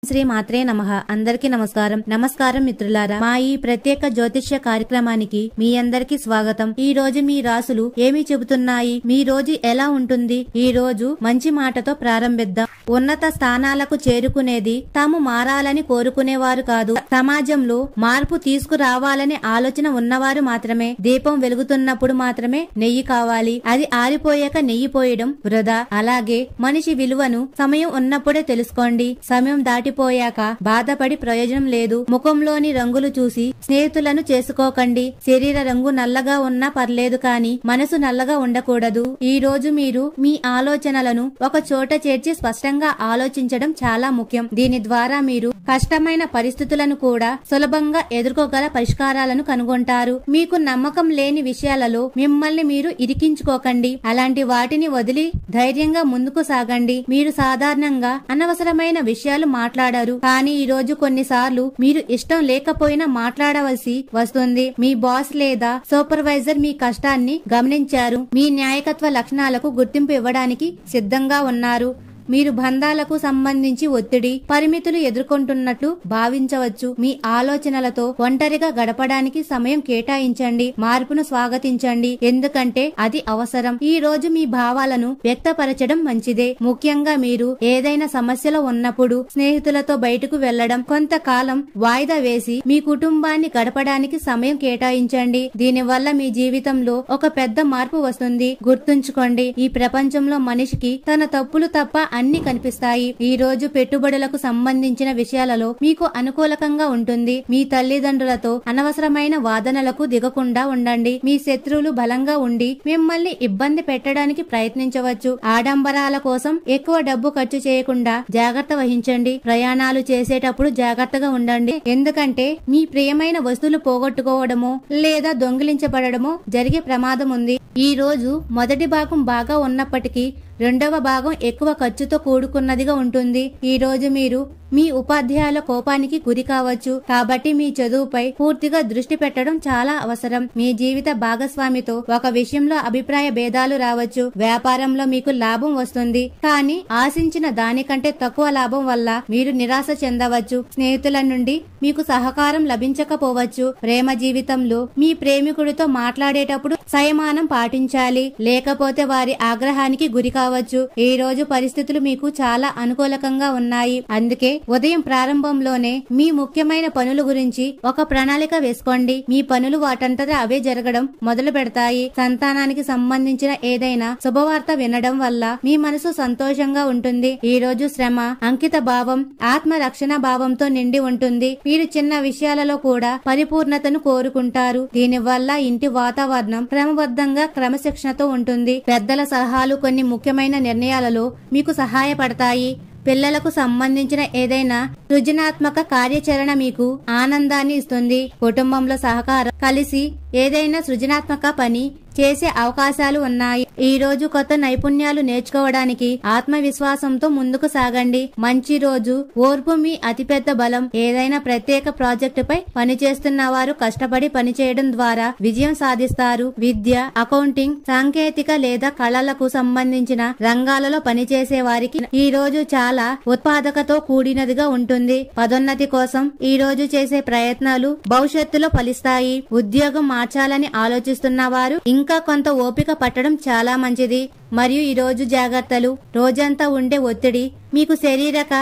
శ్రీ మాత్రే నమః. అందరికీ నమస్కారం మిత్రులారా. మా ఈ ప్రత్యేక జ్యోతిష్య కార్యక్రమానికి మీ అందరికీ స్వాగతం. ఈ రోజు మీ రాసులు ఏమి చెబుతున్నాయి, మీ రోజు ఎలా ఉంటుంది, ఈ రోజు మంచి మాటతో ప్రారంభిద్దాం. ఉన్నత స్థానాలకు చేరుకునేది తాము మారాలని కోరుకునేవారు కాదు, సమాజంలో మార్పు తీసుకురావాలనే ఆలోచన ఉన్నవారు మాత్రమే. దీపం వెలుగుతున్నప్పుడు మాత్రమే నెయ్యి కావాలి, అది ఆరిపోయాక నెయ్యి పోయడం వృధా. అలాగే మనిషి విలువను సమయం ఉన్నప్పుడే తెలుసుకోండి. సమయం దాటిపోయాక బాధపడి ప్రయోజనం లేదు. ముఖంలోని రంగులు చూసి స్నేహితులను చేసుకోకండి. శరీర రంగు నల్లగా ఉన్నా పర్లేదు, కానీ మనసు నల్లగా ఉండకూడదు. ఈ రోజు మీరు మీ ఆలోచనలను ఒక చోట చేర్చి స్పష్టంగా ఆలోచించడం చాలా ముఖ్యం. దీని ద్వారా మీరు కష్టమైన పరిస్థితులను కూడా సులభంగా ఎదుర్కోగల పరిష్కారాలను కనుగొంటారు. మీకు నమ్మకం లేని విషయాలలో మిమ్మల్ని మీరు ఇరికించుకోకండి. అలాంటి వాటిని వదిలి ధైర్యంగా ముందుకు సాగండి. మీరు సాధారణంగా అనవసరమైన విషయాలు మాట్లాడారు, కానీ ఈ రోజు కొన్నిసార్లు మీరు ఇష్టం లేకపోయినా మాట్లాడవలసి వస్తుంది. మీ బాస్ లేదా సూపర్వైజర్ మీ కష్టాన్ని గమనించారు, మీ నాయకత్వ లక్షణాలకు గుర్తింపు ఇవ్వడానికి సిద్ధంగా ఉన్నారు. మీరు బంధాలకు సంబంధించి ఒత్తిడి, పరిమితులు ఎదుర్కొంటున్నట్లు భావించవచ్చు. మీ ఆలోచనలతో ఒంటరిగా గడపడానికి సమయం కేటాయించండి. మార్పును స్వాగతించండి, ఎందుకంటే అది అవసరం. ఈ రోజు మీ భావాలను వ్యక్తపరచడం మంచిదే. ముఖ్యంగా మీరు ఏదైనా సమస్యలో ఉన్నప్పుడు స్నేహితులతో బయటకు వెళ్లడం, కొంతకాలం వాయిదా వేసి మీ కుటుంబాన్ని గడపడానికి సమయం కేటాయించండి. దీనివల్ల మీ జీవితంలో ఒక పెద్ద మార్పు వస్తుంది. గుర్తుంచుకోండి, ఈ ప్రపంచంలో మనిషికి తన తప్పులు తప్ప అన్ని కనిపిస్తాయి. ఈ రోజు పెట్టుబడులకు సంబంధించిన విషయాలలో మీకు అనుకూలకంగా ఉంటుంది. మీ తల్లిదండ్రులతో అనవసరమైన వాదనలకు దిగకుండా ఉండండి. మీ శత్రువులు బలంగా ఉండి మిమ్మల్ని ఇబ్బంది పెట్టడానికి ప్రయత్నించవచ్చు. ఆడంబరాల కోసం ఎక్కువ డబ్బు ఖర్చు చేయకుండా జాగ్రత్త వహించండి. ప్రయాణాలు చేసేటప్పుడు జాగ్రత్తగా ఉండండి, ఎందుకంటే మీ ప్రియమైన వస్తువులు పోగొట్టుకోవడమో లేదా దొంగిలించబడమో జరిగే ప్రమాదం ఉంది. ఈ రోజు మొదటి భాగం బాగా ఉన్నప్పటికీ రెండవ భాగం ఎక్కువ ఖర్చుతో కూడుకున్నదిగా ఉంటుంది. ఈ రోజు మీరు మీ ఉపాధ్యాయుల కోపానికి గురి కావచ్చు, కాబట్టి మీ చదువుపై పూర్తిగా దృష్టి పెట్టడం చాలా అవసరం. మీ జీవిత భాగస్వామితో ఒక విషయంలో అభిప్రాయ భేదాలు రావచ్చు. వ్యాపారంలో మీకు లాభం వస్తుంది, కానీ ఆశించిన దానికంటే తక్కువ లాభం వల్ల మీరు నిరాశ చెందవచ్చు. స్నేహితుల నుండి మీకు సహకారం లభించకపోవచ్చు. ప్రేమ జీవితంలో మీ ప్రేమికుడితో మాట్లాడేటప్పుడు సంయమనం పాటించాలి, లేకపోతే వారి ఆగ్రహానికి గురి కావచ్చు. ఈ రోజు పరిస్థితులు మీకు చాలా అనుకూలకంగా ఉన్నాయి, అందుకే ఉదయం ప్రారంభంలోనే మీ ముఖ్యమైన పనుల గురించి ఒక ప్రణాళిక వేసుకోండి. మీ పనులు వాటంతటా అవే జరగడం మొదలు పెడతాయి. సంతానానికి సంబంధించిన ఏదైనా శుభవార్త వినడం వల్ల మీ మనసు సంతోషంగా ఉంటుంది. ఈ రోజు శ్రమ, అంకిత భావం, ఆత్మ రక్షణ భావంతో నిండి ఉంటుంది. మీరు చిన్న విషయాలలో కూడా పరిపూర్ణతను కోరుకుంటారు. దీనివల్ల ఇంటి వాతావరణం క్రమబద్ధంగా క్రమశిక్షణతో ఉంటుంది. పెద్దల సలహాలు కొన్ని ముఖ్యమైన నిర్ణయాలలో మీకు సహాయపడతాయి. పిల్లలకు సంబంధించిన ఏదైనా సృజనాత్మక కార్యాచరణ మీకు ఆనందాన్ని ఇస్తుంది. కుటుంబంలో సహకారం, కలిసి ఏదైనా సృజనాత్మక పని చేసే అవకాశాలు ఉన్నాయి. ఈ రోజు కొత్త నైపుణ్యాలు నేర్చుకోవడానికి ఆత్మవిశ్వాసంతో ముందుకు సాగండి. మంచి రోజు. ఓర్పు మీ అతిపెద్ద బలం. ఏదైనా ప్రత్యేక ప్రాజెక్టుపై పనిచేస్తున్న వారు కష్టపడి పనిచేయడం ద్వారా విజయం సాధిస్తారు. విద్య, అకౌంటింగ్, సాంకేతిక లేదా కళలకు సంబంధించిన రంగాలలో పనిచేసే వారికి ఈ రోజు చాలా ఉత్పాదకతో కూడినదిగా ఉంటుంది. పదోన్నతి కోసం ఈ రోజు చేసే ప్రయత్నాలు భవిష్యత్తులో ఫలిస్తాయి. ఉద్యోగం మార్చాలని ఆలోచిస్తున్న వారు ఇంకా కొంత ఓపిక పట్టడం చాలా మంచిది. మరియు ఈ రోజు జాగ్రత్తలు. రోజంతా ఉండే ఒత్తిడి మీకు శారీరక,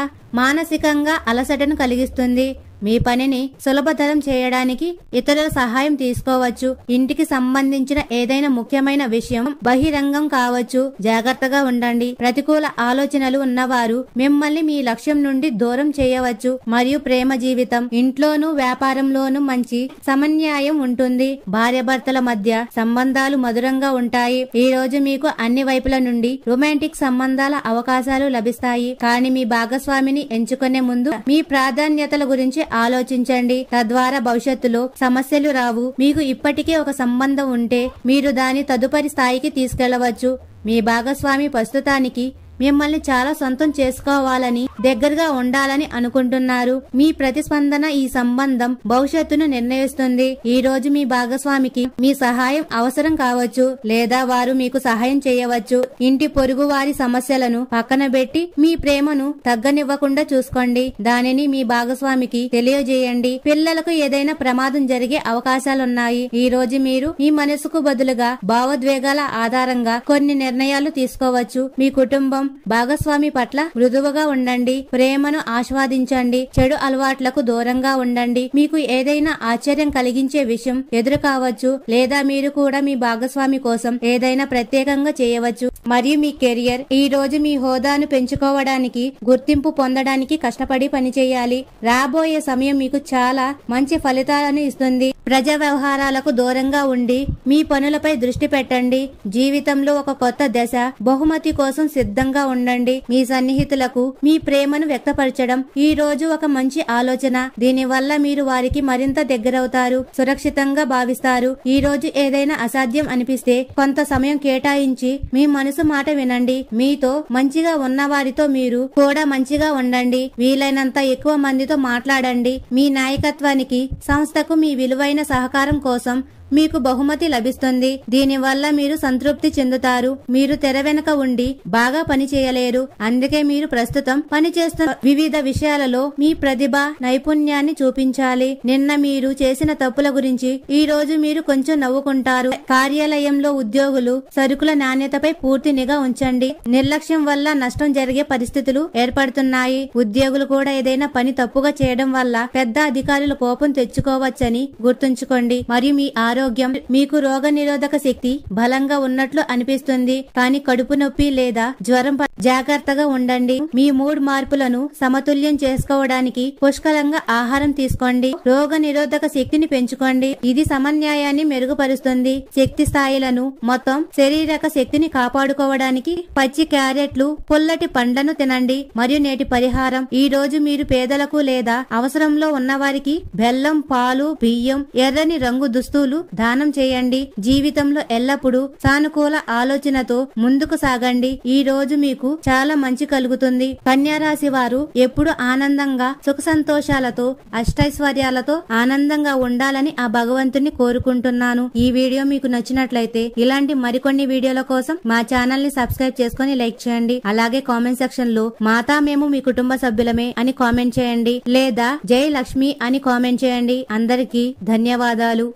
మానసికంగా అలసటను కలిగిస్తుంది. మీ పనిని సులభతరం చేయడానికి ఇతరుల సహాయం తీసుకోవచ్చు. ఇంటికి సంబంధించిన ఏదైనా ముఖ్యమైన విషయం బహిరంగం కావచ్చు, జాగ్రత్తగా ఉండండి. ప్రతికూల ఆలోచనలు ఉన్నవారు మిమ్మల్ని మీ లక్ష్యం నుండి దూరం చేయవచ్చు. మరియు ప్రేమ జీవితం, ఇంట్లోనూ వ్యాపారంలోనూ మంచి సమన్యాయం ఉంటుంది. భార్యాభర్తల మధ్య సంబంధాలు మధురంగా ఉంటాయి. ఈ రోజు మీకు అన్ని వైపుల నుండి రొమాంటిక్ సంబంధాల అవకాశాలు లభిస్తాయి, కానీ మీ భాగస్వామిని ఎంచుకునే ముందు మీ ప్రాధాన్యతల గురించి ఆలోచించండి. తద్వారా భవిష్యత్తులో సమస్యలు రావు. మీకు ఇప్పటికే ఒక సంబంధం ఉంటే మీరు దాని తదుపరి స్థాయికి తీసుకెళ్లవచ్చు. మీ భాగస్వామి ప్రస్తుతానికి మిమ్మల్ని చాలా సొంతం చేసుకోవాలని, దగ్గరగా ఉండాలని అనుకుంటున్నారు. మీ ప్రతిస్పందన ఈ సంబంధం భవిష్యత్తును నిర్ణయిస్తుంది. ఈ రోజు మీ భాగస్వామికి మీ సహాయం అవసరం కావచ్చు, లేదా వారు మీకు సహాయం చేయవచ్చు. ఇంటి పొరుగు వారి సమస్యలను పక్కన పెట్టి మీ ప్రేమను తగ్గనివ్వకుండా చూసుకోండి. దానిని మీ భాగస్వామికి తెలియజేయండి. పిల్లలకు ఏదైనా ప్రమాదం జరిగే అవకాశాలున్నాయి. ఈ రోజు మీరు మీ మనసుకు బదులుగా భావోద్వేగాల ఆధారంగా కొన్ని నిర్ణయాలు తీసుకోవచ్చు. మీ కుటుంబం భాగస్వామి పట్ల మృదువుగా ఉండండి. ప్రేమను ఆస్వాదించండి. చెడు అలవాట్లకు దూరంగా ఉండండి. మీకు ఏదైనా ఆశ్చర్యం కలిగించే విషయం ఎదురు కావచ్చు, లేదా మీరు కూడా మీ భాగస్వామి కోసం ఏదైనా ప్రత్యేకంగా చేయవచ్చు. మరియు మీ కెరియర్ ఈ రోజు మీ హోదాను పెంచుకోవడానికి, గుర్తింపు పొందడానికి కష్టపడి పనిచేయాలి. రాబోయే సమయం మీకు చాలా మంచి ఫలితాలను ఇస్తుంది. ప్రజా వ్యవహారాలకు దూరంగా ఉండి మీ పనులపై దృష్టి పెట్టండి. జీవితంలో ఒక కొత్త దశ. బహుమతి కోసం సిద్ధంగా ఉండండి. మీ సన్నిహితులకు మీ ప్రేమను వ్యక్తపరచడం ఈ రోజు ఒక మంచి ఆలోచన. దీనివల్ల మీరు వారికి మరింత దగ్గరవుతారు, సురక్షితంగా భావిస్తారు. ఈ రోజు ఏదైనా అసాధ్యం అనిపిస్తే కొంత సమయం కేటాయించి మీ మనసు మాట వినండి. మీతో మంచిగా ఉన్న వారితో మీరు కూడా మంచిగా ఉండండి. వీలైనంత ఎక్కువ మందితో మాట్లాడండి. మీ నాయకత్వానికి, సంస్థకు మీ విలువైన సహకారం కోసం మీకు బహుమతి లభిస్తుంది. దీనివల్ల మీరు సంతృప్తి చెందుతారు. మీరు తెర వెనుక ఉండి బాగా పని చేయలేరు. అందుకే మీరు ప్రస్తుతం పనిచేస్తున్న వివిధ విషయాలలో మీ ప్రతిభ, నైపుణ్యాన్ని చూపించాలి. నిన్న మీరు చేసిన తప్పుల గురించి ఈ రోజు మీరు కొంచెం నవ్వుకుంటారు. కార్యాలయంలో ఉద్యోగులు సరుకుల నాణ్యతపై పూర్తి నిఘా ఉంచండి. నిర్లక్ష్యం వల్ల నష్టం జరిగే పరిస్థితులు ఏర్పడుతున్నాయి. ఉద్యోగులు కూడా ఏదైనా పని తప్పుగా చేయడం వల్ల పెద్ద అధికారుల కోపం తెచ్చుకోవచ్చని గుర్తుంచుకోండి. మరియు మీ ఆరోగ్యం, మీకు రోగ నిరోధక శక్తి బలంగా ఉన్నట్లు అనిపిస్తుంది, కానీ కడుపు నొప్పి లేదా జ్వరం జాగ్రత్తగా ఉండండి. మీ మూడ్ మార్పులను సమతుల్యం చేసుకోవడానికి పుష్కలంగా ఆహారం తీసుకోండి. రోగ నిరోధక శక్తిని పెంచుకోండి. ఇది సమన్యాయాన్ని మెరుగుపరుస్తుంది. శక్తి స్థాయిలను, మొత్తం శారీరక శక్తిని కాపాడుకోవడానికి పచ్చి క్యారెట్లు, పుల్లటి పండ్లను తినండి. మరియు నేటి పరిహారం. ఈ రోజు మీరు పేదలకు లేదా అవసరంలో ఉన్నవారికి బెల్లం, పాలు, బియ్యం, ఎర్రని రంగు దుస్తులు దానం చేయండి. జీవితంలో ఎల్లప్పుడూ సానుకూల ఆలోచనతో ముందుకు సాగండి. ఈ రోజు మీకు చాలా మంచి కలుగుతుంది. కన్యా రాశి వారు ఎప్పుడు ఆనందంగా, సుఖ సంతోషాలతో, అష్టైశ్వర్యాలతో ఆనందంగా ఉండాలని ఆ భగవంతుని కోరుకుంటున్నాను. ఈ వీడియో మీకు నచ్చినట్లయితే ఇలాంటి మరికొన్ని వీడియోల కోసం మా ఛానల్ ని సబ్స్క్రైబ్ చేసుకుని లైక్ చేయండి. అలాగే కామెంట్ సెక్షన్ లో మాతా మేము మీ కుటుంబ సభ్యులమే అని కామెంట్ చేయండి, లేదా జై లక్ష్మి అని కామెంట్ చేయండి. అందరికీ ధన్యవాదాలు.